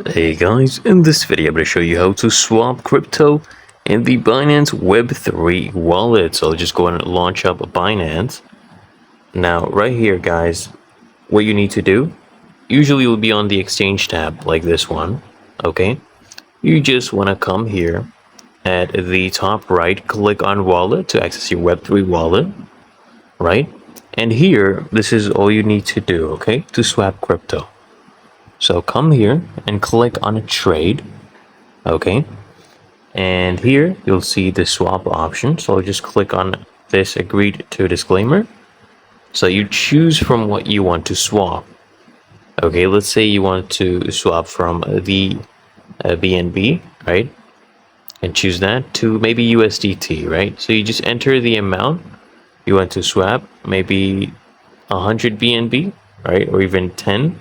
Hey guys, in this video I'm going to show you how to swap crypto in the Binance Web3 wallet. So I'll just go and launch up Binance. Now right here guys, what you need to do, usually will be on the exchange tab like this one, okay? You just want to come here at the top right, click on wallet to access your Web3 wallet, right? And here, this is all you need to do, okay, to swap crypto. So come here and click on a trade, okay? And here you'll see the swap option. So just click on this agreed to disclaimer. So you choose from what you want to swap. Okay, let's say you want to swap from the BNB, right? And choose that to maybe USDT, right? So you just enter the amount you want to swap, maybe 100 BNB, right? Or even 10.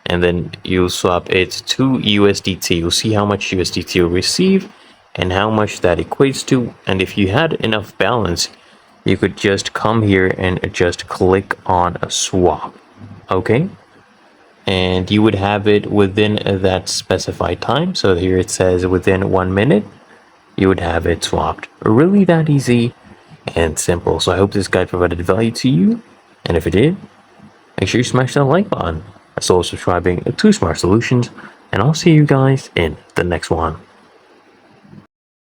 And then you'll swap it to USDT. You'll see how much USDT you'll receive and how much that equates to. And if you had enough balance, you could just come here and just click on a swap, okay? And you would have it within that specified time. So here it says within 1 minute, you would have it swapped. Really that easy and simple. So I hope this guide provided value to you. And if it did, make sure you smash that like button. As well as subscribing to Smart Solutions, and I'll see you guys in the next one.